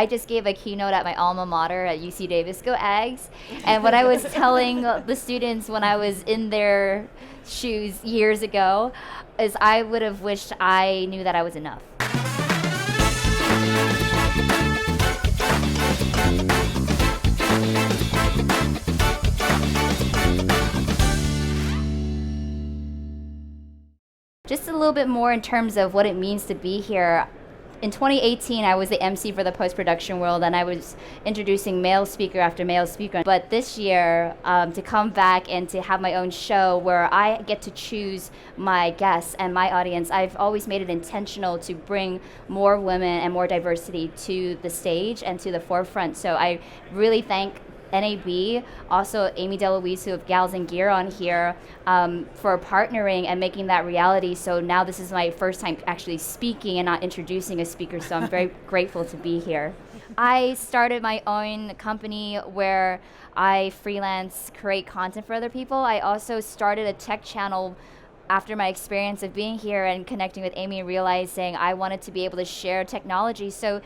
I just gave a keynote at my alma mater at UC Davis. Go Ags. And what I was telling the students when I was in their shoes years ago is I would have wished I knew that I was enough. Just a little bit more in terms of what it means to be here. In 2018, I was the MC for the post-production world, and I was introducing male speaker after male speaker. But this year, to come back and to have my own show where I get to choose my guests and my audience, I've always made it intentional to bring more women and more diversity to the stage and to the forefront. So I really thank NAB, also Amy DeLouise, who have Gals and Gear on here, for partnering and making that reality. So now this is my first time actually speaking and not introducing a speaker, so I'm very grateful to be here. I started my own company where I freelance, create content for other people. I also started a tech channel after my experience of being here and connecting with Amy and realizing I wanted to be able to share technology. So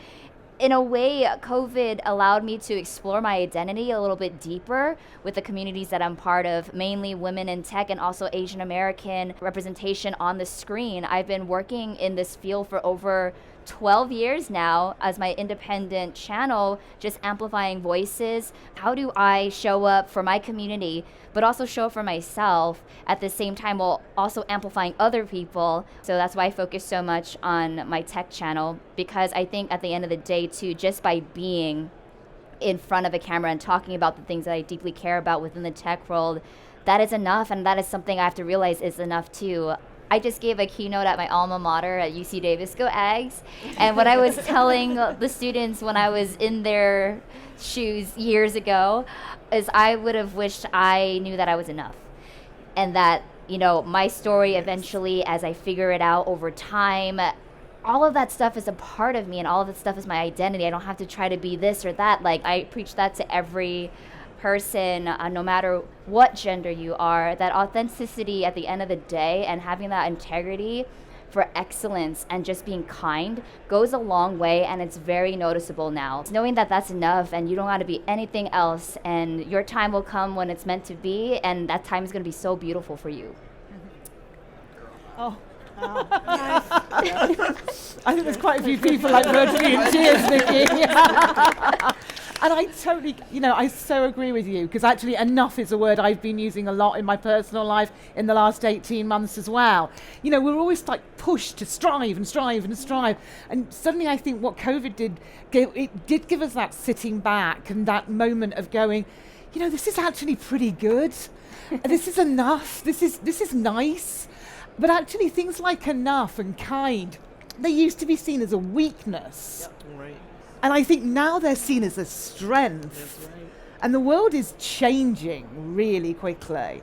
in a way, COVID allowed me to explore my identity a little bit deeper with the communities that I'm part of, mainly women in tech and also Asian American representation on the screen. I've been working in this field for over 12 years now as my independent channel, just amplifying voices. How do I show up for my community, but also show up for myself at the same time while also amplifying other people? So that's why I focus so much on my tech channel, because I think at the end of the day too, just by being in front of a camera and talking about the things that I deeply care about within the tech world, that is enough, and that is something I have to realize is enough too. I just gave a keynote at my alma mater at UC Davis. Go Ags. And what I was telling the students when I was in their shoes years ago is I would have wished I knew that I was enough. And that, you know, my story eventually, as I figure it out over time, all of that stuff is a part of me, and all of that stuff is my identity. I don't have to try to be this or that. Like, I preach that to every person, no matter what gender you are, that authenticity at the end of the day and having that integrity for excellence and just being kind goes a long way, and it's very noticeable now. Knowing that that's enough and you don't have to be anything else, and your time will come when it's meant to be, and that time is going to be so beautiful for you. Oh. Wow. I think there's quite a few people like virtually in tears, Nicki. And I totally, I so agree with you, because actually enough is a word I've been using a lot in my personal life in the last 18 months as well. We're always like pushed to strive and strive and strive. And suddenly I think what COVID did, it did give us that sitting back and that moment of going, this is actually pretty good. This is enough. This is nice. But actually things like enough and kind, they used to be seen as a weakness. Yep, right. And I think now they're seen as a strength. That's right. And the world is changing really quickly.